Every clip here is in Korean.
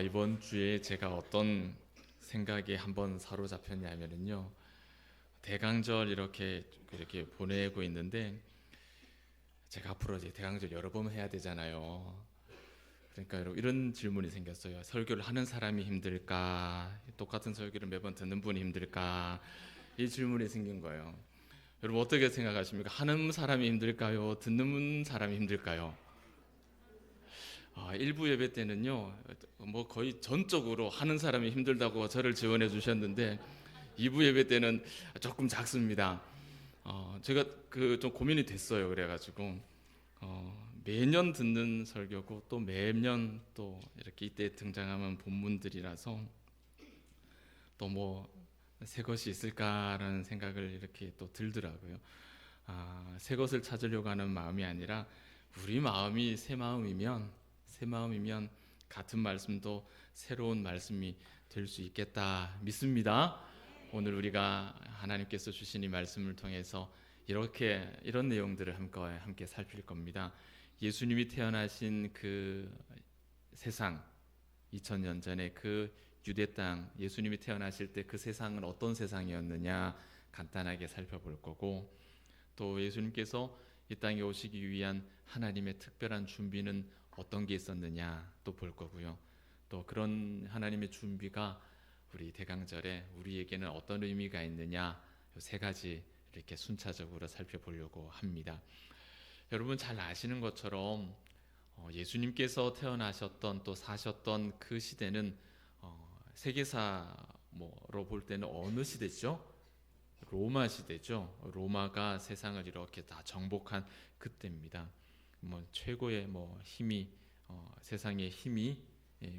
이번 주에 제가 어떤 생각에 한번 사로잡혔냐면요. 대강절 이렇게 보내고 있는데 제가 앞으로 이제 대강절 여러 번 해야 되잖아요. 그러니까 여러분 이런 질문이 생겼어요. 설교를 하는 사람이 힘들까? 똑같은 설교를 매번 듣는 분이 힘들까? 이 질문이 생긴 거예요. 여러분 어떻게 생각하십니까? 하는 사람이 힘들까요? 듣는 사람이 힘들까요? 일부 예배 때는요, 뭐 거의 전적으로 하는 사람이 힘들다고 저를 지원해 주셨는데 2부 예배 때는 조금 작습니다. 제가 그 좀 고민이 됐어요. 그래가지고 매년 듣는 설교고 또 매년 또 이렇게 이때 등장하는 본문들이라서 또 뭐 새 것이 있을까라는 생각을 이렇게 또 들더라고요. 새 것을 찾으려고 하는 마음이 아니라 우리 마음이 새 마음이면 같은 말씀도 새로운 말씀이 될 수 있겠다 믿습니다. 오늘 우리가 하나님께서 주신 이 말씀을 통해서 이런 내용들을 함께 살필 겁니다. 예수님이 태어나신 그 세상, 2000년 전에 그 유대 땅, 예수님이 태어나실 때 그 세상은 어떤 세상이었느냐 간단하게 살펴볼 거고, 또 예수님께서 이 땅에 오시기 위한 하나님의 특별한 준비는 어떤 게 있었느냐 또 볼 거고요. 또 그런 하나님의 준비가 우리 대강절에 우리에게는 어떤 의미가 있느냐, 세 가지 이렇게 순차적으로 살펴보려고 합니다. 여러분 잘 아시는 것처럼 예수님께서 태어나셨던 또 사셨던 그 시대는 세계사로 볼 때는 어느 시대죠? 로마 시대죠. 로마가 세상을 이렇게 다 정복한 그때입니다. 뭐 최고의 힘이 세상의 힘이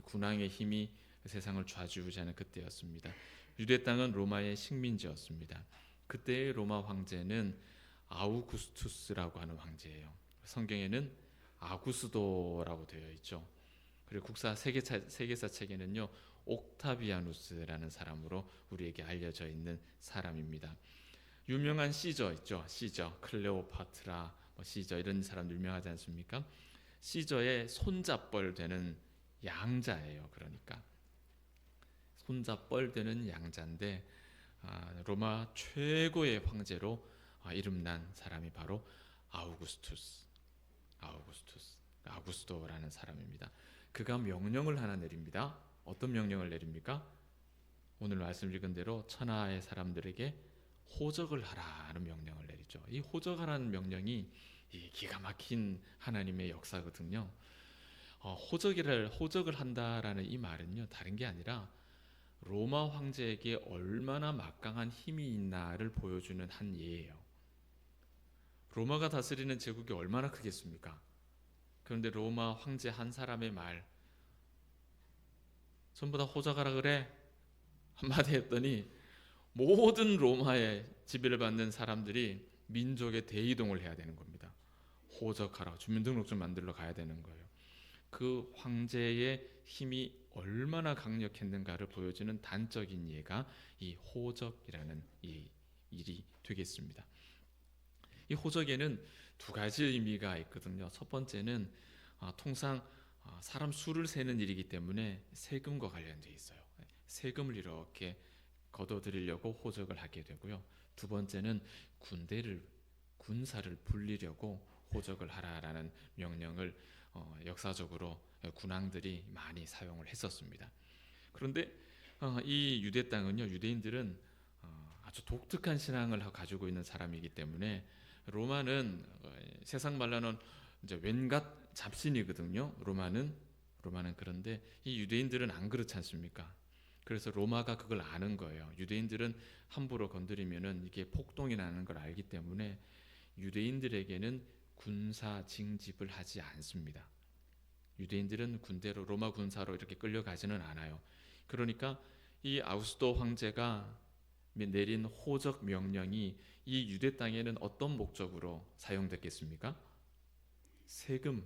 군왕의 힘이 세상을 좌지우지하는 그때였습니다. 유대 땅은 로마의 식민지였습니다. 그때의 로마 황제는 아우구스투스라고 하는 황제예요. 성경에는 아구스도라고 되어 있죠. 그리고 세계사 책에는요 옥타비아누스라는 사람으로 우리에게 알려져 있는 사람입니다. 유명한 시저 있죠. 시저, 클레오파트라, 시저 이런 사람 유명하지 않습니까? 시저의 손자뻘 되는 양자예요. 그러니까 손자뻘 되는 양자인데 로마 최고의 황제로 이름난 사람이 바로 아우구스도라는 사람입니다. 그가 명령을 하나 내립니다. 어떤 명령을 내립니까? 오늘 말씀 읽은 대로 천하의 사람들에게 호적을 하라는 명령을 내리죠. 이 호적하라는 명령이 기가 막힌 하나님의 역사거든요. 호적을 한다라는 이 말은요 다른 게 아니라 로마 황제에게 얼마나 막강한 힘이 있나를 보여주는 한 예예요. 로마가 다스리는 제국이 얼마나 크겠습니까? 그런데 로마 황제 한 사람의 말 전부 다 호적하라 그래 한마디 했더니 모든 로마의 지배를 받는 사람들이 민족의 대이동을 해야 되는 겁니다. 호적하라, 주민등록증 만들러 가야 되는 거예요. 그 황제의 힘이 얼마나 강력했는가를 보여주는 단적인 예가 이 호적이라는 이 일이 되겠습니다. 이 호적에는 두 가지 의미가 있거든요. 첫 번째는 통상 사람 수를 세는 일이기 때문에 세금과 관련되어 있어요. 세금을 이렇게 걷어들이려고 호적을 하게 되고요. 두 번째는 군사를 불리려고 호적을 하라라는 명령을 역사적으로 군왕들이 많이 사용을 했었습니다. 그런데 이 유대 땅은요, 유대인들은 아주 독특한 신앙을 가지고 있는 사람이기 때문에 로마는 세상 말로는 이제 웬갓 잡신이거든요. 로마는 그런데 이 유대인들은 안 그렇지 않습니까? 그래서 로마가 그걸 아는 거예요. 유대인들은 함부로 건드리면은 이게 폭동이 나는 걸 알기 때문에 유대인들에게는 군사 징집을 하지 않습니다. 유대인들은 군대로 로마 군사로 이렇게 끌려가지는 않아요. 그러니까 이 아우구스도 황제가 내린 호적 명령이 이 유대 땅에는 어떤 목적으로 사용됐겠습니까? 세금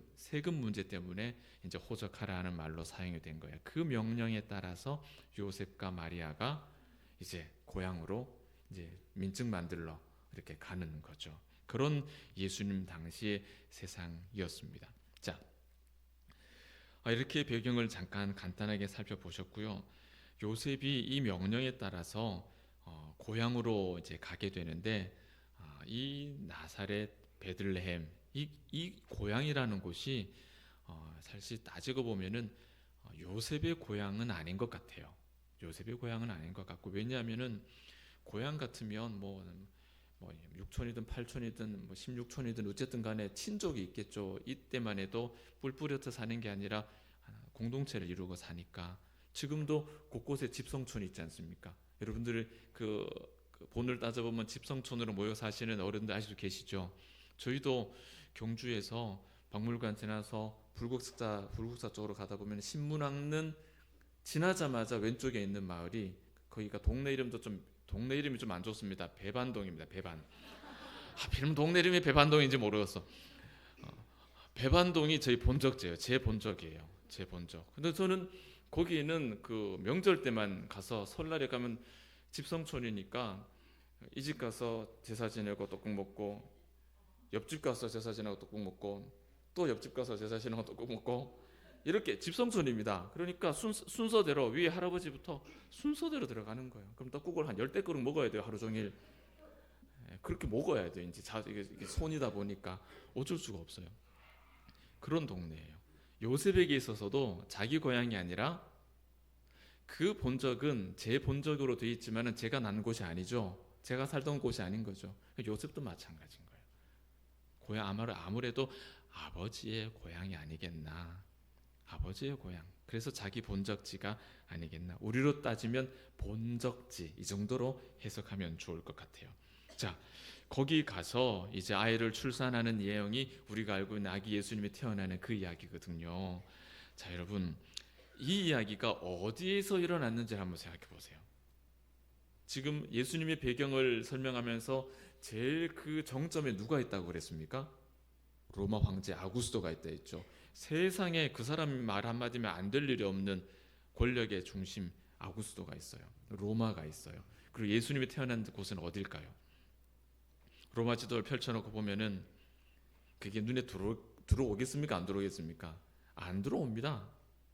문제 때문에 이제 호적하라는 말로 사용이 된 거예요. 그 명령에 따라서 요셉과 마리아가 이제 고향으로 이제 민증 만들러 이렇게 가는 거죠. 그런 예수님 당시의 세상이었습니다. 자, 이렇게 배경을 잠깐 간단하게 살펴보셨고요. 요셉이 이 명령에 따라서 고향으로 이제 가게 되는데, 이 나사렛 베들레헴, 이 고향이라는 곳이 사실 따지고 보면은 요셉의 고향은 아닌 것 같아요. 요셉의 고향은 아닌 것 같고, 왜냐하면은 고향 같으면 뭐 6촌이든 8촌이든 뭐 16촌이든 어쨌든 간에 친족이 있겠죠. 이때만 해도 뿔 뿌려서 사는 게 아니라 공동체를 이루고 사니까. 지금도 곳곳에 집성촌이 있지 않습니까? 여러분들 그 본을 따져보면 집성촌으로 모여 사시는 어른들 아직도 계시죠. 저희도 경주에서 박물관 지나서 불국사 쪽으로 가다 보면 신문학는 지나자마자 왼쪽에 있는 마을이, 거기가 동네 이름이 좀 안 좋습니다. 배반동입니다. 배반. 하필이면 동네 이름이 배반동인지 모르겠어. 배반동이 저희 본적지예요. 제 본적이에요. 제 본적. 근데 저는 거기는 그 명절 때만 가서, 설날에 가면 집성촌이니까 이 집 가서 제사 지내고 떡국 먹고, 옆집 가서 제사 지내고 떡국 먹고, 또 옆집 가서 제사 지내고 떡국 먹고, 이렇게 집성촌입니다. 그러니까 순서대로 위에 할아버지부터 순서대로 들어가는 거예요. 그럼 떡국을 한 10대 그릇 먹어야 돼요. 하루 종일. 그렇게 먹어야 돼요. 이제 이게 손이다 보니까 어쩔 수가 없어요. 그런 동네예요. 요셉에게 있어서도 자기 고향이 아니라, 그 본적은 제 본적으로 되어 있지만은 제가 난 곳이 아니죠. 제가 살던 곳이 아닌 거죠. 요셉도 마찬가지인 거예요. 고향, 아무래도 아버지의 고향이 아니겠나. 아버지의 고향. 그래서 자기 본적지가 아니겠나. 우리로 따지면 본적지, 이 정도로 해석하면 좋을 것 같아요. 자, 거기 가서 이제 아이를 출산하는 내용이 우리가 알고 있는 아기 예수님이 태어나는 그 이야기거든요. 자, 여러분, 이 이야기가 어디에서 일어났는지 한번 생각해 보세요. 지금 예수님의 배경을 설명하면서 제일 그 정점에 누가 있다고 그랬습니까? 로마 황제 아구스토가 있다 했죠. 세상에 그 사람 말 한마디면 안 될 일이 없는 권력의 중심 아구스토가 있어요. 로마가 있어요. 그리고 예수님이 태어난 곳은 어딜까요? 로마 지도를 펼쳐놓고 보면은 그게 눈에 들어오겠습니까? 안 들어오겠습니까? 안 들어옵니다.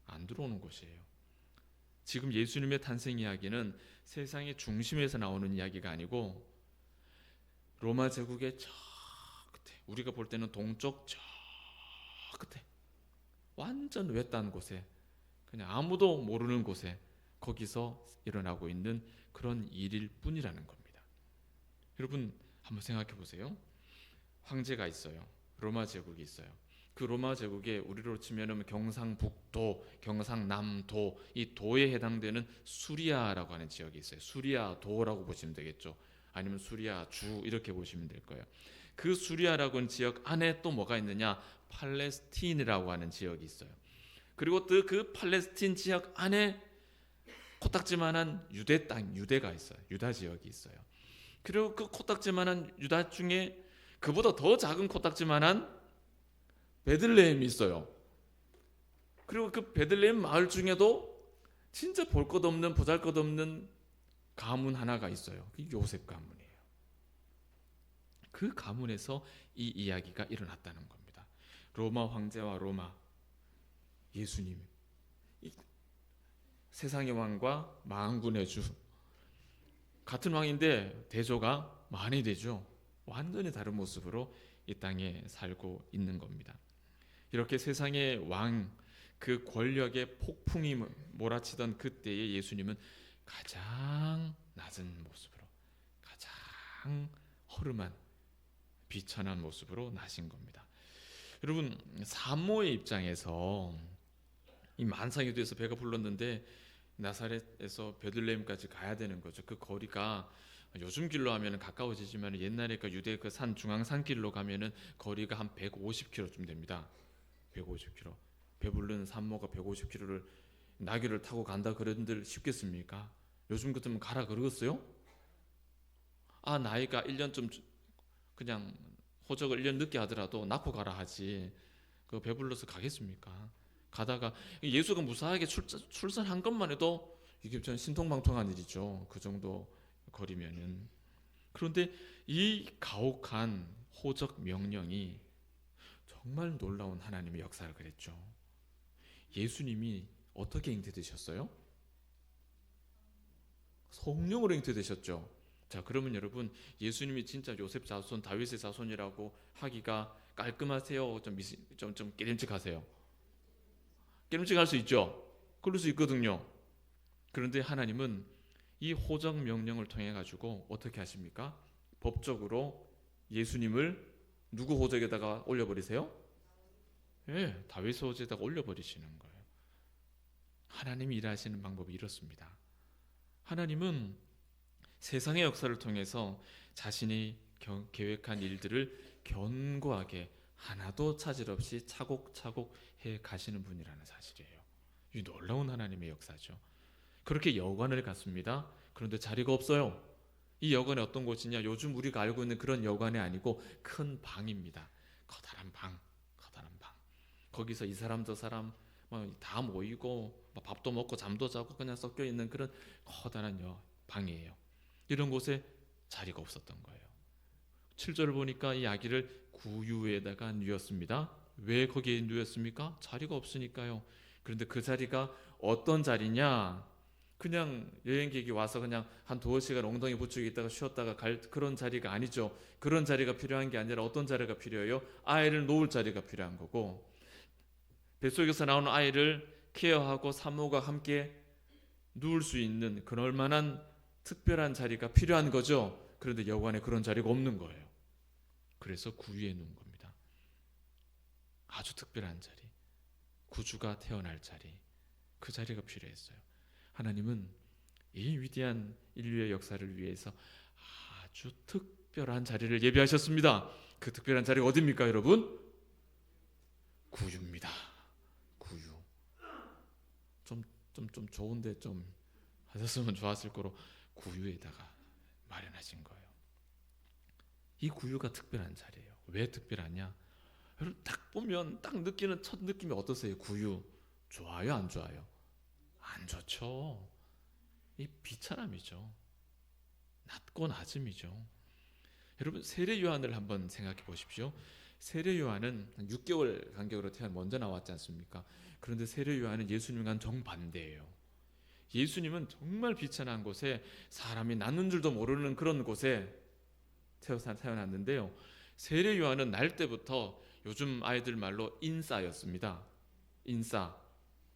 안 들어오는 곳이에요. 지금 예수님의 탄생 이야기는 세상의 중심에서 나오는 이야기가 아니고, 로마 제국의 저 끝에, 우리가 볼 때는 동쪽 저 끝에, 완전 외딴 곳에, 그냥 아무도 모르는 곳에, 거기서 일어나고 있는 그런 일일 뿐이라는 겁니다. 여러분 한번 생각해 보세요. 황제가 있어요. 로마 제국이 있어요. 그 로마 제국에 우리로 치면은 경상북도, 경상남도, 이 도에 해당되는 수리아라고 하는 지역이 있어요. 수리아도라고 보시면 되겠죠. 아니면 수리아주 이렇게 보시면 될 거예요. 그 수리아라고 하는 지역 안에 또 뭐가 있느냐? 팔레스틴이라고 하는 지역이 있어요. 그리고 또 그 팔레스틴 지역 안에 코딱지만한 유대 땅, 유대가 있어요. 유다 지역이 있어요. 그리고 그 코딱지만한 유다 중에 그보다 더 작은 코딱지만한 베들레헴이 있어요. 그리고 그 베들레헴 마을 중에도 진짜 볼 것 없는, 보잘 것 없는 가문 하나가 있어요. 그 요셉 가문이에요. 그 가문에서 이 이야기가 일어났다는 겁니다. 로마 황제와 로마 예수님, 세상의 왕과 만군의 주, 같은 왕인데 대조가 많이 되죠. 완전히 다른 모습으로 이 땅에 살고 있는 겁니다. 이렇게 세상의 왕, 그 권력의 폭풍이 몰아치던 그때의 예수님은 가장 낮은 모습으로, 가장 허름한 비천한 모습으로 나신 겁니다. 여러분, 산모의 입장에서 이 만상이 돼서 배가 불렀는데 나사렛에서 베들레헴까지 가야 되는 거죠. 그 거리가 요즘 길로 하면 가까워지지만 옛날에 그 유대 그 산 중앙산길로 가면은 거리가 한 150km쯤 됩니다. 150km. 배부른 산모가 150km를 나귀를 타고 간다 그런들 쉽겠습니까? 요즘 같으면 가라 그러겠어요? 나이가 1년 좀 그냥 호적을 1년 늦게 하더라도 낳고 가라 하지. 그 배불러서 가겠습니까? 가다가 예수가 무사하게 출산한 것만 해도 이게 전 신통방통한 일이죠. 그 정도 거리면은. 그런데 이 가혹한 호적 명령이 정말 놀라운 하나님의 역사를 그랬죠. 예수님이 어떻게 잉태되셨어요? 성령으로 잉태되셨죠. 자, 그러면 여러분, 예수님이 진짜 요셉 자손, 다윗의 자손이라고 하기가 깔끔하세요? 좀 깨림칙하세요? 깨림칙할 수 있죠. 그럴 수 있거든요. 그런데 하나님은 이 호적 명령을 통해 가지고 어떻게 하십니까? 법적으로 예수님을 누구 호적에다가 올려버리세요? 예, 다윗 호적에다가 올려버리시는 거예요. 하나님이 일하시는 방법이 이렇습니다. 하나님은 세상의 역사를 통해서 자신이 계획한 일들을 견고하게 하나도 차질 없이 차곡차곡 해 가시는 분이라는 사실이에요. 이 놀라운 하나님의 역사죠. 그렇게 여관을 갔습니다. 그런데 자리가 없어요. 이 여관이 어떤 곳이냐? 요즘 우리가 알고 있는 그런 여관이 아니고 큰 방입니다. 커다란 방. 거기서 이 사람 저 사람 다 모이고 밥도 먹고 잠도 자고 그냥 섞여 있는 그런 커다란 방이에요. 이런 곳에 자리가 없었던 거예요. 7절을 보니까 이 아기를 구유에다가 누웠습니다. 왜 거기에 누웠습니까? 자리가 없으니까요. 그런데 그 자리가 어떤 자리냐? 그냥 여행객이 와서 그냥 한 두어 시간 엉덩이 붙이고 있다가 쉬었다가 갈 그런 자리가 아니죠. 그런 자리가 필요한 게 아니라 어떤 자리가 필요해요? 아이를 놓을 자리가 필요한 거고, 뱃속에서 나오는 아이를 케어하고 산모가 함께 누울 수 있는 그럴 만한 특별한 자리가 필요한 거죠. 그런데 여관에 그런 자리가 없는 거예요. 그래서 구유에 누운 겁니다. 아주 특별한 자리, 구주가 태어날 자리, 그 자리가 필요했어요. 하나님은 이 위대한 인류의 역사를 위해서 아주 특별한 자리를 예비하셨습니다. 그 특별한 자리가 어디입니까, 여러분? 구유입니다. 구유. 좀 좋은데 좀 하셨으면 좋았을 거로 구유에다가 마련하신 거예요. 이 구유가 특별한 자리예요. 왜 특별하냐? 여러분 딱 보면 딱 느끼는 첫 느낌이 어떠세요? 구유 좋아요, 안 좋아요? 안 좋죠. 이 비천함이죠. 낮고 낮음이죠. 여러분 세례 요한을 한번 생각해 보십시오. 세례 요한은 6개월 간격으로 먼저 나왔지 않습니까? 그런데 세례 요한은 예수님과는 정반대예요. 예수님은 정말 비천한 곳에 사람이 낳는 줄도 모르는 그런 곳에 태어났는데요. 세례 요한은 날 때부터 요즘 아이들 말로 인싸였습니다. 인싸.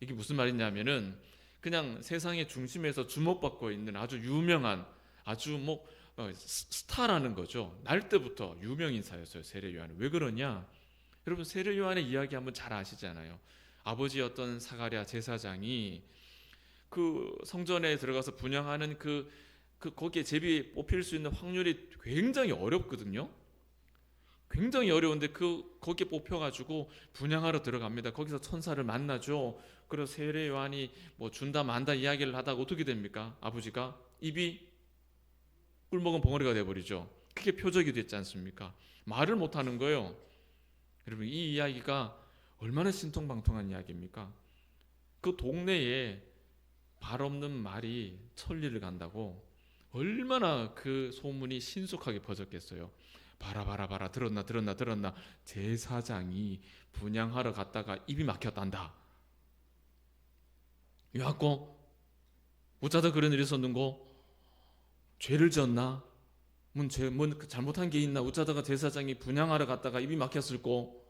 이게 무슨 말이냐면은 그냥 세상의 중심에서 주목받고 있는 아주 유명한 아주 스타라는 거죠. 날 때부터 유명 인사였어요. 세례 요한은. 왜 그러냐? 여러분 세례 요한의 이야기 한번 잘 아시잖아요. 아버지였던 사가랴 제사장이 그 성전에 들어가서 분향하는 거기에 제비 뽑힐 수 있는 확률이 굉장히 어렵거든요. 굉장히 어려운데 거기에 뽑혀가지고 분향하러 들어갑니다. 거기서 천사를 만나죠. 그래서 세례 요한이 준다 만다 이야기를 하다가 어떻게 됩니까? 아버지가 입이 꿀먹은 벙어리가 돼버리죠. 그게 표적이 됐지 않습니까? 말을 못하는 거예요. 여러분 이 이야기가 얼마나 신통방통한 이야기입니까? 그 동네에 발 없는 말이 천리를 간다고 얼마나 그 소문이 신속하게 퍼졌겠어요. 봐라 들었나 제사장이 분향하러 갔다가 입이 막혔단다. 왜갖고 어쩌다 그런 일이 있었는고? 죄를 지었나? 뭔 잘못한 게 있나? 어쩌다가 제사장이 분향하러 갔다가 입이 막혔을꼬?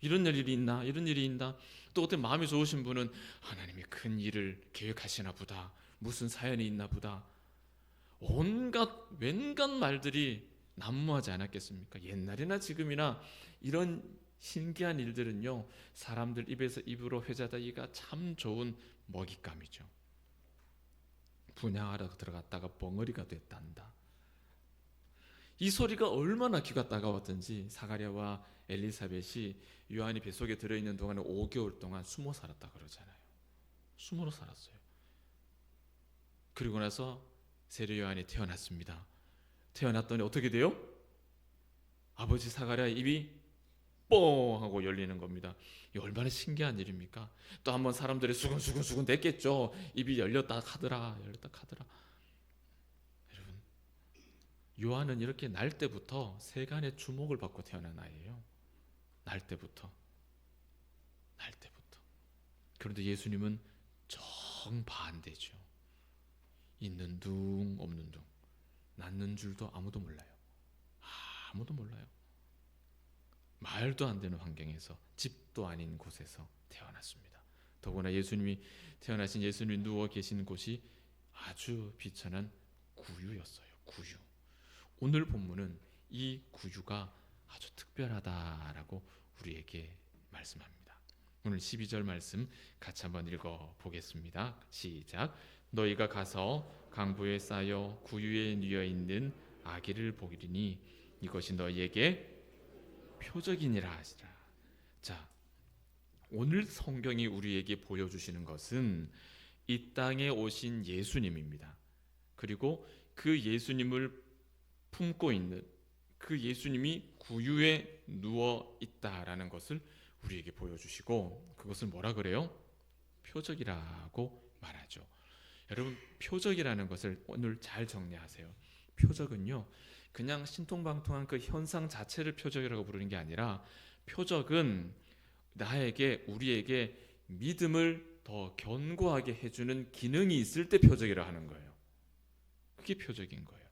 이런 일이 있나? 또 어떤 마음이 좋으신 분은 하나님이 큰 일을 계획하시나 보다. 무슨 사연이 있나 보다. 웬갖 말들이 난무하지 않았겠습니까? 옛날이나 지금이나 이런 신기한 일들은요, 사람들 입에서 입으로 회자되기가 참 좋은 먹잇감이죠. 분향하러 들어갔다가 벙어리가 됐단다. 이 소리가 얼마나 귀가 따가웠던지 사가랴와 엘리사벳이 요한이 뱃속에 들어있는 동안에 5개월 동안 숨어 살았다 그러잖아요. 숨어 살았어요. 그리고 나서 세례 요한이 태어났습니다. 태어났더니 어떻게 돼요? 아버지 사가랴의 입이 뻥 하고 열리는 겁니다. 이 얼마나 신기한 일입니까? 또 한번 사람들이 수근수근 댔겠죠. 입이 열렸다 카더라. 여러분 요한은 이렇게 날 때부터 세간의 주목을 받고 태어난 아이예요. 날 때부터. 그런데 예수님은 정반대죠. 있는 둥 없는 둥, 낳는 줄도 아무도 몰라요. 아무도 몰라요. 말도 안 되는 환경에서, 집도 아닌 곳에서 태어났습니다. 더구나 예수님이 태어나신, 예수님이 누워 계신 곳이 아주 비천한 구유였어요. 구유. 오늘 본문은 이 구유가 아주 특별하다라고 우리에게 말씀합니다. 오늘 12절 말씀 같이 한번 읽어보겠습니다. 시작. 너희가 가서 강부에 쌓여 구유에 뉘어 있는 아기를 보리니 이것이 너희에게 표적이니라 하시라. 자, 오늘 성경이 우리에게 보여주시는 것은 이 땅에 오신 예수님입니다. 그리고 그 예수님을 품고 있는 그 예수님이 구유에 누워 있다라는 것을 우리에게 보여주시고, 그것을 뭐라 그래요? 표적이라고 말하죠. 여러분, 표적이라는 것을 오늘 잘 정리하세요. 표적은요, 그냥 신통방통한 그 현상 자체를 표적이라고 부르는 게 아니라, 표적은 나에게, 우리에게 믿음을 더 견고하게 해주는 기능이 있을 때 표적이라 하는 거예요. 그게 표적인 거예요.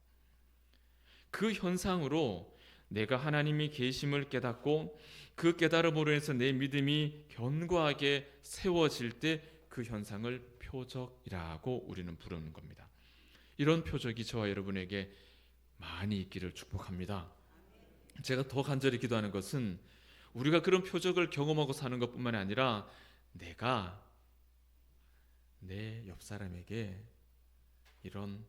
그 현상으로 내가 하나님이 계심을 깨닫고 그 깨달음으로 해서 내 믿음이 견고하게 세워질 때 그 현상을 표적이라고 우리는 부르는 겁니다. 이런 표적이 저와 여러분에게 많이 있기를 축복합니다. 제가 더 간절히 기도하는 것은 우리가 그런 표적을 경험하고 사는 것뿐만 아니라 내가 내 옆 사람에게 이런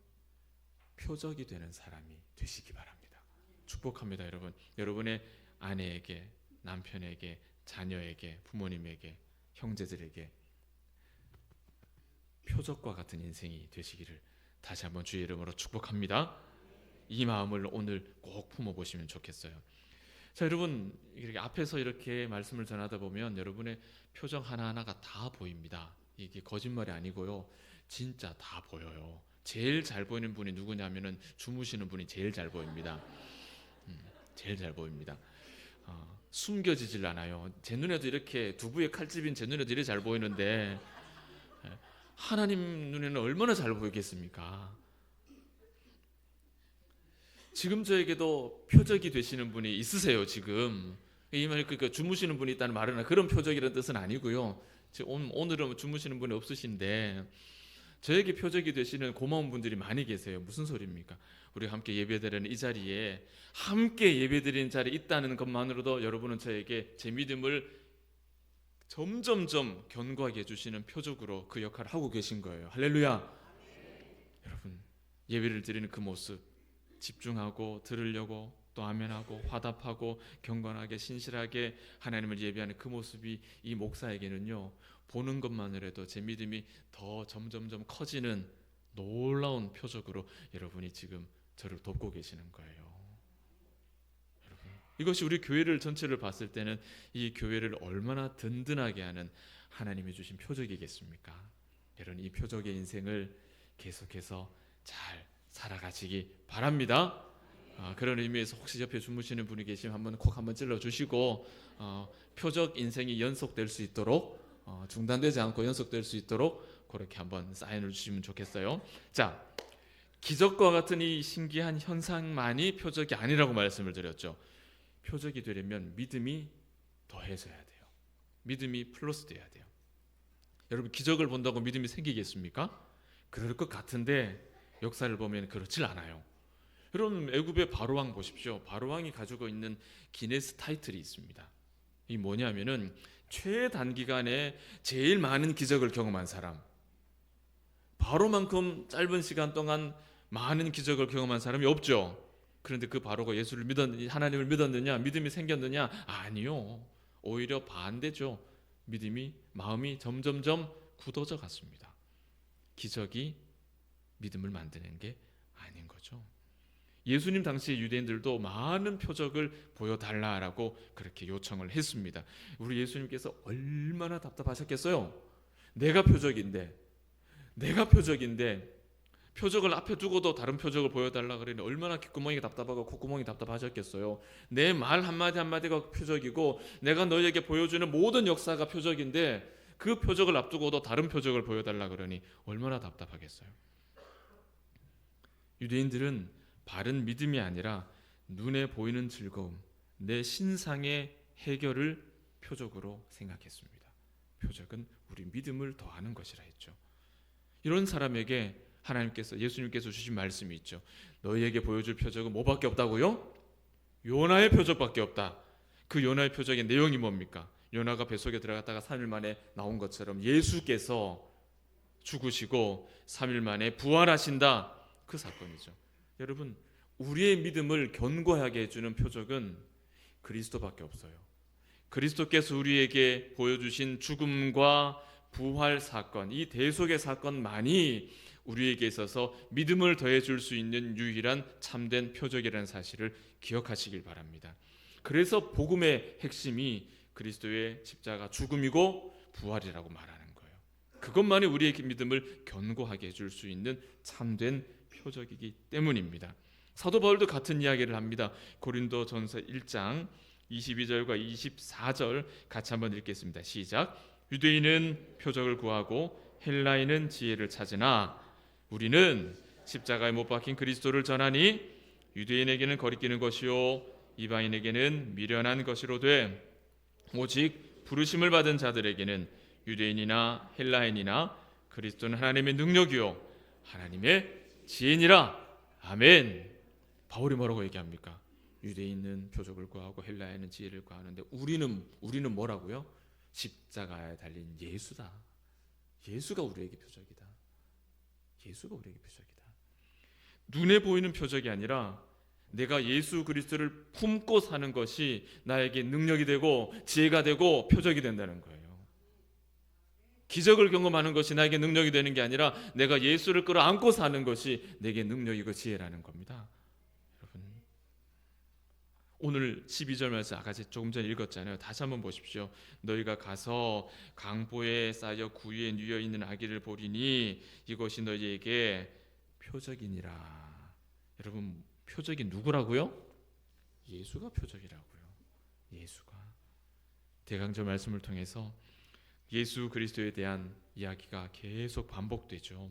표적이 되는 사람이 되시기 바랍니다. 축복합니다. 여러분, 여러분의 아내에게, 남편에게, 자녀에게, 부모님에게, 형제들에게 표적과 같은 인생이 되시기를 다시 한번 주의 이름으로 축복합니다. 이 마음을 오늘 꼭 품어보시면 좋겠어요. 자, 여러분, 이렇게 앞에서 이렇게 말씀을 전하다 보면 여러분의 표정 하나하나가 다 보입니다. 이게 거짓말이 아니고요, 진짜 다 보여요. 제일 잘 보이는 분이 누구냐면은 주무시는 분이 제일 잘 보입니다. 제일 잘 보입니다. 숨겨지질 않아요. 제 눈에도 이렇게 두부의 칼집인 제 눈에도 이렇게 잘 보이는데 하나님 눈에는 얼마나 잘 보이겠습니까? 지금 저에게도 표적이 되시는 분이 있으세요. 지금 이 말, 그러니까 주무시는 분이 있다는 말은 그런 표적이라는 뜻은 아니고요. 오늘은 주무시는 분이 없으신데 저에게 표적이 되시는 고마운 분들이 많이 계세요. 무슨 소리입니까? 우리 함께 예배드리는 이 자리에, 함께 예배드리는 자리에 있다는 것만으로도 여러분은 저에게 제 믿음을 점점점 견고하게 해주시는 표적으로 그 역할을 하고 계신 거예요. 할렐루야. 여러분, 예배를 드리는 그 모습 집중하고 들으려고 또 아멘하고 화답하고 경건하게 신실하게 하나님을 예배하는 그 모습이 이 목사에게는요, 보는 것만으로도 제 믿음이 더 점점점 커지는 놀라운 표적으로 여러분이 지금 저를 돕고 계시는 거예요. 여러분, 이것이 우리 교회를 전체를 봤을 때는 이 교회를 얼마나 든든하게 하는 하나님이 주신 표적이겠습니까? 여러분, 이 표적의 인생을 계속해서 잘 살아가시기 바랍니다. 그런 의미에서 혹시 옆에 주무시는 분이 계시면 한번 찔러주시고, 표적 인생이 연속될 수 있도록, 중단되지 않고 연속될 수 있도록 그렇게 한번 사인을 주시면 좋겠어요. 자, 기적과 같은 이 신기한 현상만이 표적이 아니라고 말씀을 드렸죠. 표적이 되려면 믿음이 더해져야 돼요. 믿음이 플러스 돼야 돼요. 여러분, 기적을 본다고 믿음이 생기겠습니까? 그럴 것 같은데 역사를 보면 그렇질 않아요. 여러분, 애굽의 바로왕 보십시오. 바로왕이 가지고 있는 기네스 타이틀이 있습니다. 이 뭐냐면은 최단기간에 제일 많은 기적을 경험한 사람. 바로만큼 짧은 시간 동안 많은 기적을 경험한 사람이 없죠. 그런데 그 바로가 예수를 믿었느냐, 하나님을 믿었느냐, 믿음이 생겼느냐? 아니요. 오히려 반대죠. 마음이 점점점 굳어져 갔습니다. 기적이 믿음을 만드는 게 아닌 거죠. 예수님 당시 유대인들도 많은 표적을 보여달라라고 그렇게 요청을 했습니다. 우리 예수님께서 얼마나 답답하셨겠어요? 내가 표적인데 표적을 앞에 두고도 다른 표적을 보여달라 그러니 얼마나 귓구멍이 답답하고 콧구멍이 답답하셨겠어요. 내 말 한마디 한마디가 표적이고 내가 너희에게 보여주는 모든 역사가 표적인데 그 표적을 앞두고도 다른 표적을 보여달라 그러니 얼마나 답답하겠어요. 유대인들은 바른 믿음이 아니라 눈에 보이는 즐거움, 내 신상의 해결을 표적으로 생각했습니다. 표적은 우리 믿음을 더하는 것이라 했죠. 이런 사람에게 하나님께서, 예수님께서 주신 말씀이 있죠. 너희에게 보여줄 표적은 뭐밖에 없다고요? 요나의 표적밖에 없다. 그 요나의 표적의 내용이 뭡니까? 요나가 뱃속에 들어갔다가 3일 만에 나온 것처럼 예수께서 죽으시고 3일 만에 부활하신다. 그 사건이죠. 여러분, 우리의 믿음을 견고하게 해주는 표적은 그리스도밖에 없어요. 그리스도께서 우리에게 보여주신 죽음과 부활 사건, 이 대속의 사건만이 우리에게 있어서 믿음을 더해줄 수 있는 유일한 참된 표적이라는 사실을 기억하시길 바랍니다. 그래서 복음의 핵심이 그리스도의 십자가 죽음이고 부활이라고 말하는 거예요. 그것만이 우리의 믿음을 견고하게 해줄 수 있는 참된 표적이기 때문입니다. 사도 바울도 같은 이야기를 합니다. 고린도전서 1장 22절과 24절 같이 한번 읽겠습니다. 시작. 유대인은 표적을 구하고 헬라인은 지혜를 찾으나 우리는 십자가에 못 박힌 그리스도를 전하니 유대인에게는 거리끼는 것이요 이방인에게는 미련한 것이로되 오직 부르심을 받은 자들에게는 유대인이나 헬라인이나 그리스도는 하나님의 능력이요 하나님의 지혜니라. 아멘. 바울이 뭐라고 얘기합니까? 유대인은 표적을 구하고 헬라인은 지혜를 구하는데 우리는 뭐라고요? 십자가에 달린 예수다. 예수가 우리에게 표적이다. 예수가 우리에게 표적이다. 눈에 보이는 표적이 아니라 내가 예수 그리스도를 품고 사는 것이 나에게 능력이 되고 지혜가 되고 표적이 된다는 거예요. 기적을 경험하는 것이 나에게 능력이 되는 게 아니라 내가 예수를 끌어안고 사는 것이 내게 능력이고 지혜라는 겁니다. 여러분, 오늘 12절 말씀 아까 조금 전에 읽었잖아요. 다시 한번 보십시오. 너희가 가서 강보에 쌓여 구유에 누여 있는 아기를 보리니 이것이 너희에게 표적이니라. 여러분, 표적이 누구라고요? 예수가 표적이라고요. 예수가. 대강절 말씀을 통해서 예수 그리스도에 대한 이야기가 계속 반복되죠.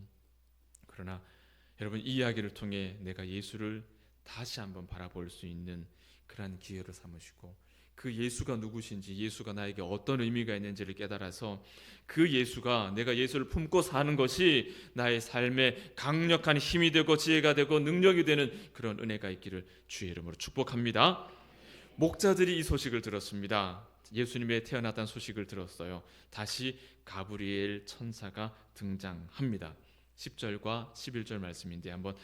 그러나 여러분, 이 이야기를 통해 내가 예수를 다시 한번 바라볼 수 있는 그러한 기회를 삼으시고 그 예수가 누구신지, 예수가 나에게 어떤 의미가 있는지를 깨달아서 그 예수가, 내가 예수를 품고 사는 것이 나의 삶에 강력한 힘이 되고 지혜가 되고 능력이 되는 그런 은혜가 있기를 주의 이름으로 축복합니다. 목자들이 이 소식을 들었습니다. 예수님의 태어났다는 소식을 들었어요. 다시 가브리엘 천사가 등장합니다. 10절과 11절 말씀인데 한번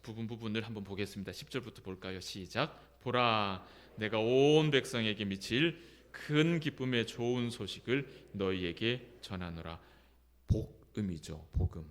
부분을 한번 보겠습니다. 10절부터 볼까요? 시작. 보라, 내가 온 백성에게 미칠 큰 기쁨의 좋은 소식을 너희에게 전하노라. 복음이죠. 복음.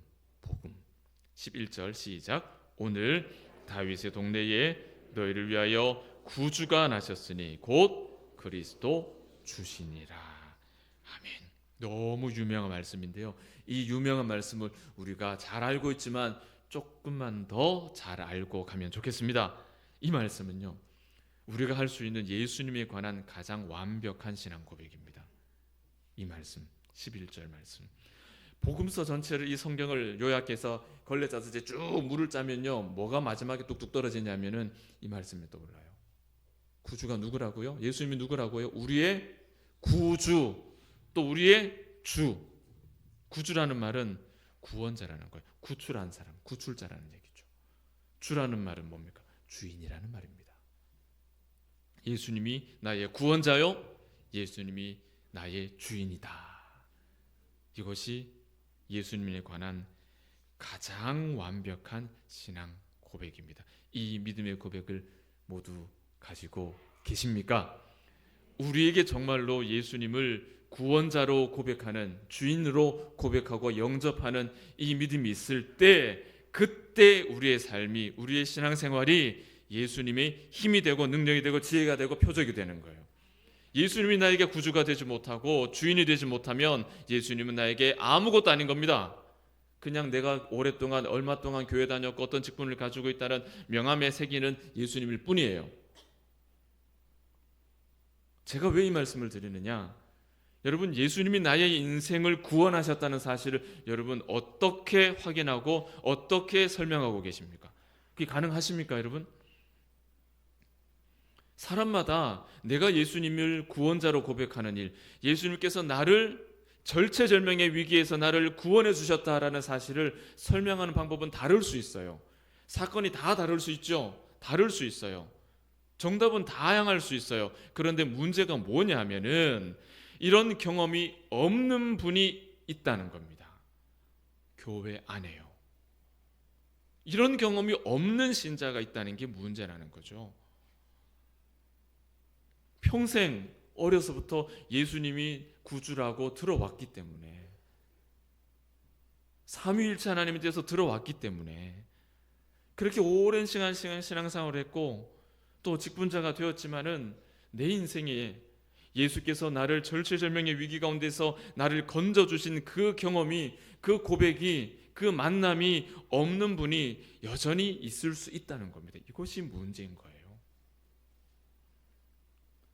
11절 시작. 오늘 다윗의 동네에 너희를 위하여 구주가 나셨으니 곧 그리스도 주시니라. 아멘. 너무 유명한 말씀인데요. 이 유명한 말씀을 우리가 잘 알고 있지만 조금만 더 잘 알고 가면 좋겠습니다. 이 말씀은요, 우리가 할 수 있는 예수님에 관한 가장 완벽한 신앙 고백입니다. 이 말씀, 11절 말씀. 복음서 전체를, 이 성경을 요약해서 걸레짜서 쭉 물을 짜면요, 뭐가 마지막에 뚝뚝 떨어지냐면은 이 말씀이 떠올라요. 구주가 누구라고요? 예수님이 누구라고요? 우리의 구주, 또 우리의 주. 구주라는 말은 구원자라는 거예요. 구출한 사람, 구출자라는 얘기죠. 주라는 말은 뭡니까? 주인이라는 말입니다. 예수님이 나의 구원자요, 예수님이 나의 주인이다. 이것이 예수님에 관한 가장 완벽한 신앙 고백입니다. 이 믿음의 고백을 모두 가지고 계십니까? 우리에게 정말로 예수님을 구원자로 고백하는, 주인으로 고백하고 영접하는 이 믿음이 있을 때, 그때 우리의 삶이, 우리의 신앙생활이 예수님의 힘이 되고 능력이 되고 지혜가 되고 표적이 되는 거예요. 예수님이 나에게 구주가 되지 못하고 주인이 되지 못하면 예수님은 나에게 아무것도 아닌 겁니다. 그냥 내가 오랫동안, 얼마 동안 교회 다녔고 어떤 직분을 가지고 있다는 명함에 새기는 예수님일 뿐이에요. 제가 왜 이 말씀을 드리느냐? 여러분, 예수님이 나의 인생을 구원하셨다는 사실을 여러분 어떻게 확인하고 어떻게 설명하고 계십니까? 그게 가능하십니까, 여러분? 사람마다 내가 예수님을 구원자로 고백하는 일, 예수님께서 나를 절체절명의 위기에서 나를 구원해 주셨다라는 사실을 설명하는 방법은 다를 수 있어요. 사건이 다 다를 수 있죠. 다를 수 있어요. 정답은 다양할 수 있어요. 그런데 문제가 뭐냐 하면은 이런 경험이 없는 분이 있다는 겁니다. 교회 안에요. 이런 경험이 없는 신자가 있다는 게 문제라는 거죠. 평생 어려서부터 예수님이 구주라고 들어왔기 때문에, 삼위일체 하나님에 대해서 들어왔기 때문에 그렇게 오랜 시간 신앙생활을 했고 또 직분자가 되었지만은 내 인생에 예수께서 나를 절체절명의 위기 가운데서 나를 건져주신 그 경험이, 그 고백이, 그 만남이 없는 분이 여전히 있을 수 있다는 겁니다. 이것이 문제인 거예요.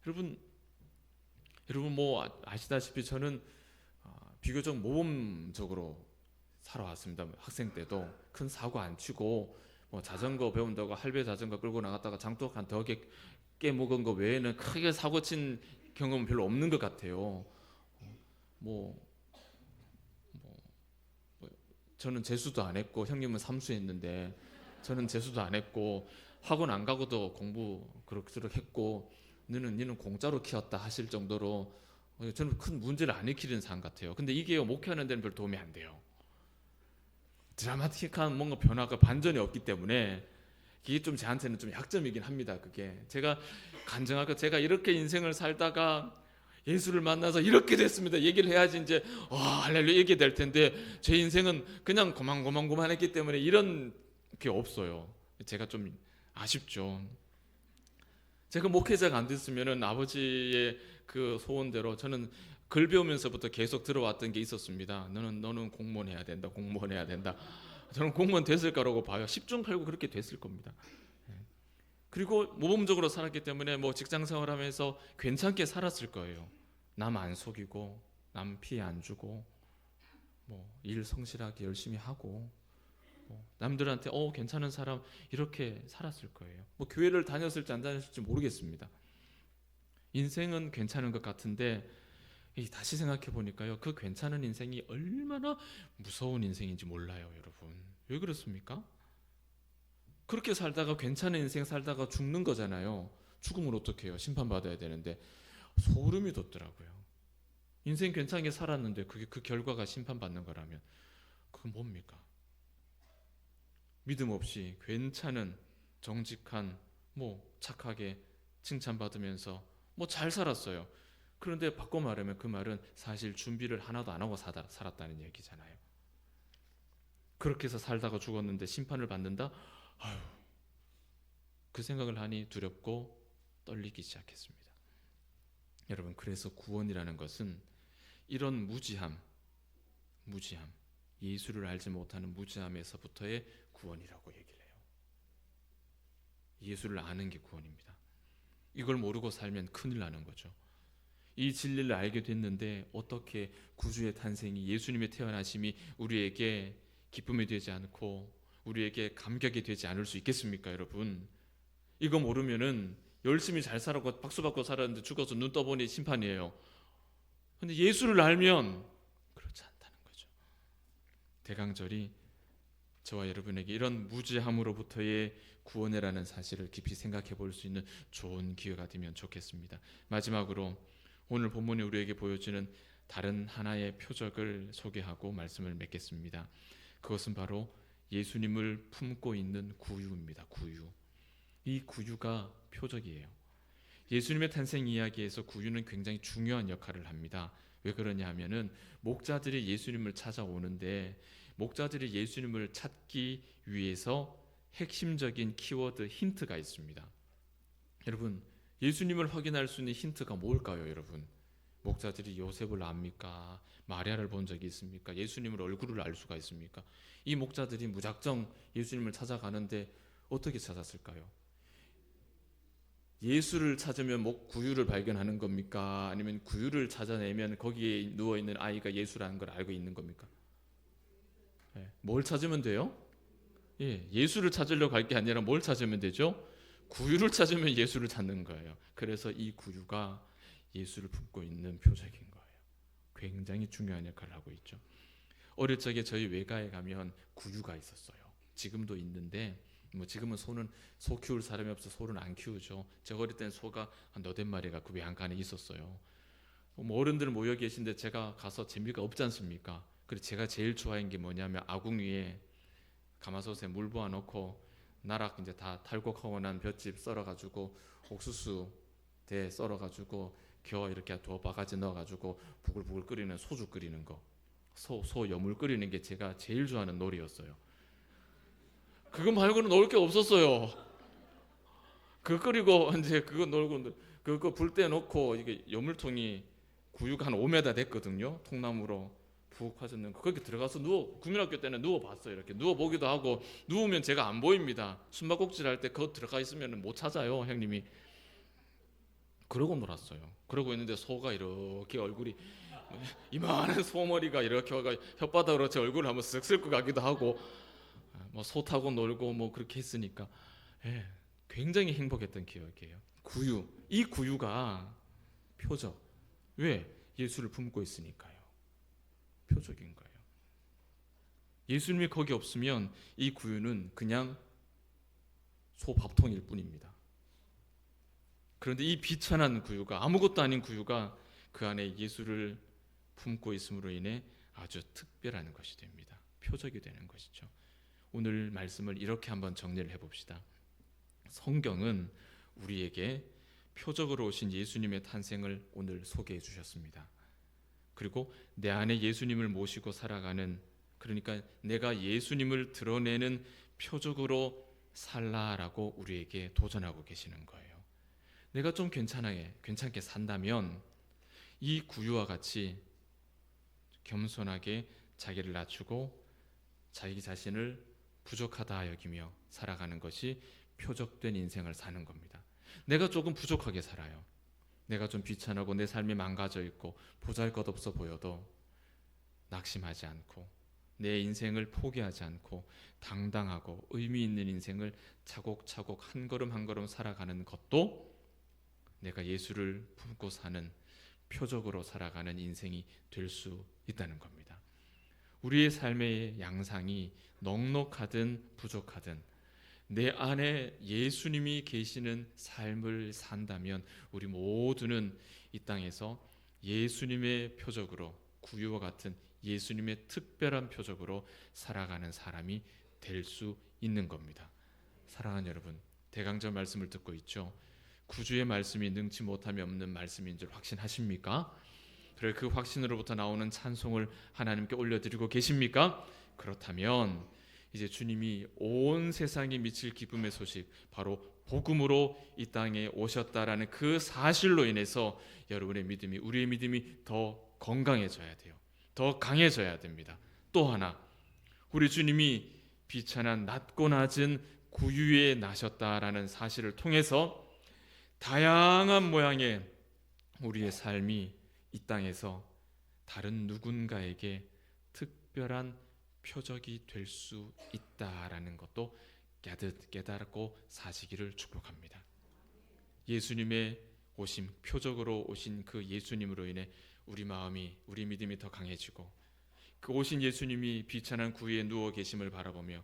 여러분 뭐 아시다시피 저는 비교적 모범적으로 살아왔습니다. 학생 때도 큰 사고 안 치고 뭐 자전거 배운다고 할배 자전거 끌고 나갔다가 장독 한 덕에 깨먹은 거 외에는 크게 사고 친 경험은 별로 없는 것 같아요. 저는 재수도 안 했고 형님은 삼수했는데 저는 재수도 안 했고 학원 안 가고도 공부 그럭저럭 했고 너는 공짜로 키웠다 하실 정도로 저는 큰 문제를 안 일으키는 사람 같아요. 근데 이게 목회하는 데는 별 도움이 안 돼요. 드라마틱한 뭔가 변화가 반전이 없기 때문에 이게 좀 저한테는 좀 약점이긴 합니다. 그게 제가 간증하고 제가 이렇게 인생을 살다가 예수를 만나서 이렇게 됐습니다. 얘기를 해야지 이제 할렐루야 얘기 될 텐데 제 인생은 그냥 고만고만했기 때문에 이런 게 없어요. 제가 좀 아쉽죠. 제가 목회자가 안 됐으면은 아버지의 그 소원대로 저는 글 배우면서부터 계속 들어왔던 게 있었습니다. 너는 공무원 해야 된다. 공무원 해야 된다. 저는 공무원 됐을 거라고 봐요. 10중 8구 그렇게 됐을 겁니다. 그리고 모범적으로 살았기 때문에 뭐 직장 생활하면서 괜찮게 살았을 거예요. 남 안 속이고 남 피해 안 주고 뭐 일 성실하게 열심히 하고 남들한테 괜찮은 사람 이렇게 살았을 거예요. 뭐 교회를 다녔을지 안 다녔을지 모르겠습니다. 인생은 괜찮은 것 같은데 다시 생각해 보니까요, 그 괜찮은 인생이 얼마나 무서운 인생인지 몰라요, 여러분. 왜 그렇습니까? 그렇게 살다가 괜찮은 인생 살다가 죽는 거잖아요. 죽으면 어떡해요? 심판받아야 되는데. 소름이 돋더라고요. 인생 괜찮게 살았는데 그게 그 결과가 심판받는 거라면 그건 뭡니까? 믿음 없이 괜찮은 정직한 착하게 칭찬받으면서 잘 살았어요. 그런데 바꿔 말하면 그 말은 사실 준비를 하나도 안 하고 살았다는 얘기잖아요. 그렇게 해서 살다가 죽었는데 심판을 받는다? 그 생각을 하니 두렵고 떨리기 시작했습니다. 여러분, 그래서 구원이라는 것은 이런 무지함, 예수를 알지 못하는 무지함에서부터의 구원이라고 얘기를 해요. 예수를 아는 게 구원입니다. 이걸 모르고 살면 큰일 나는 거죠. 이 진리를 알게 됐는데 어떻게 구주의 탄생이, 예수님의 태어나심이 우리에게 기쁨이 되지 않고 우리에게 감격이 되지 않을 수 있겠습니까, 여러분? 이거 모르면은 열심히 잘 살았고 박수 받고 살았는데 죽어서 눈 떠보니 심판이에요. 근데 예수를 알면 그렇지 않다는 거죠. 대강절이 저와 여러분에게 이런 무지함으로부터의 구원이라는 사실을 깊이 생각해 볼 수 있는 좋은 기회가 되면 좋겠습니다. 마지막으로 오늘 본문이 우리에게 보여주는 다른 하나의 표적을 소개하고 말씀을 맺겠습니다. 그것은 바로 예수님을 품고 있는 구유입니다. 구유. 이 구유가 표적이에요. 예수님의 탄생 이야기에서 구유는 굉장히 중요한 역할을 합니다. 왜 그러냐 하면은 목자들이 예수님을 찾아오는데 목자들이 예수님을 찾기 위해서 핵심적인 키워드 힌트가 있습니다. 여러분, 예수님을 확인할 수 있는 힌트가 뭘까요, 여러분? 목자들이 요셉을 압니까? 마리아를 본 적이 있습니까? 예수님을 얼굴을 알 수가 있습니까? 이 목자들이 무작정 예수님을 찾아가는데 어떻게 찾았을까요? 예수를 찾으면 구유를 발견하는 겁니까? 아니면 구유를 찾아내면 거기에 누워 있는 아이가 예수라는 걸 알고 있는 겁니까? 예, 뭘 찾으면 돼요? 예, 예수를 찾으려고 할 게 아니라 뭘 찾으면 되죠? 구유를 찾으면 예수를 찾는 거예요. 그래서 이 구유가 예수를 품고 있는 표적인 거예요. 굉장히 중요한 역할을 하고 있죠. 어릴 적에 저희 외가에 가면 구유가 있었어요. 지금도 있는데 지금은 소 키울 사람이 없어 소는 안 키우죠. 제가 어릴 때는 소가 한 8마리가 그 외양간에 있었어요. 어른들 모여 계신데 제가 가서 재미가 없지 않습니까? 그래서 제가 제일 좋아하는 게 뭐냐면 아궁 위에 가마솥에 물 부어 놓고 나락 이제 다 탈곡하고 난 볏짚 썰어가지고 옥수수 대 썰어가지고 겨 이렇게 두 바가지 넣어가지고 부글부글 끓이는 소주 끓이는 거, 소 여물 끓이는 게 제가 제일 좋아하는 놀이였어요. 그거 말고는 놀 게 없었어요. 그거 끓이고 이제 그거 놀고 그거 불 때 놓고 이게 여물통이 구유가 한 5m 됐거든요. 통나무로 푹 파졌는 거. 거기 들어가서 국민학교 때는 누워 봤어요. 이렇게 누워 보기도 하고 누우면 제가 안 보입니다. 숨바꼭질 할 때 그거 들어가 있으면 못 찾아요, 형님이. 그러고 놀았어요. 그러고 있는데 소가 이렇게 얼굴이 이만한 소머리가 이렇게 와가 혓바닥으로 제 얼굴을 한번 쓱 쓸고 가기도 하고 소 타고 놀고 그렇게 했으니까 예, 굉장히 행복했던 기억이에요. 구유, 이 구유가 표적. 왜? 예수를 품고 있으니까요. 표적인 거예요. 예수님이 거기 없으면 이 구유는 그냥 소 밥통일 뿐입니다. 그런데 이 비천한 구유가, 아무것도 아닌 구유가 그 안에 예수를 품고 있음으로 인해 아주 특별한 것이 됩니다. 표적이 되는 것이죠. 오늘 말씀을 이렇게 한번 정리를 해봅시다. 성경은 우리에게 표적으로 오신 예수님의 탄생을 오늘 소개해 주셨습니다. 그리고 내 안에 예수님을 모시고 살아가는, 그러니까 내가 예수님을 드러내는 표적으로 살라라고 우리에게 도전하고 계시는 거예요. 내가 좀 괜찮게 산다면 이 구유와 같이 겸손하게 자기를 낮추고 자기 자신을 부족하다 여기며 살아가는 것이 표적된 인생을 사는 겁니다. 내가 조금 부족하게 살아요. 내가 좀 비천하고 내 삶이 망가져 있고 보잘것없어 보여도 낙심하지 않고 내 인생을 포기하지 않고 당당하고 의미 있는 인생을 차곡차곡 한 걸음 한 걸음 살아가는 것도 내가 예수를 품고 사는 표적으로 살아가는 인생이 될 수 있다는 겁니다. 우리의 삶의 양상이 넉넉하든 부족하든 내 안에 예수님이 계시는 삶을 산다면 우리 모두는 이 땅에서 예수님의 표적으로, 구유와 같은 예수님의 특별한 표적으로 살아가는 사람이 될 수 있는 겁니다. 사랑하는 여러분, 대강절 말씀을 듣고 있죠. 구주의 말씀이 능치 못함이 없는 말씀인 줄 확신하십니까? 그래, 그 확신으로부터 나오는 찬송을 하나님께 올려드리고 계십니까? 그렇다면 이제 주님이 온 세상에 미칠 기쁨의 소식, 바로 복음으로 이 땅에 오셨다라는 그 사실로 인해서 여러분의 믿음이, 우리의 믿음이 더 건강해져야 돼요. 더 강해져야 됩니다. 또 하나, 우리 주님이 비천한 낮고 낮은 구유에 나셨다라는 사실을 통해서 다양한 모양의 우리의 삶이 이 땅에서 다른 누군가에게 특별한 표적이 될 수 있다라는 것도 깨닫고 사시기를 축복합니다. 예수님의 오심, 표적으로 오신 그 예수님으로 인해 우리 마음이, 우리 믿음이 더 강해지고 그 오신 예수님이 비천한 구유에 누워 계심을 바라보며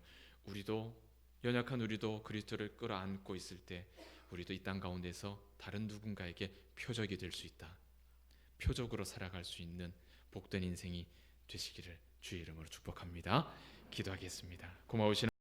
연약한 우리도 그리스도를 끌어안고 있을 때 우리도 이 땅 가운데서 다른 누군가에게 표적이 될 수 있다. 표적으로 살아갈 수 있는 복된 인생이 되시기를 주의 이름으로 축복합니다. 기도하겠습니다. 고마우신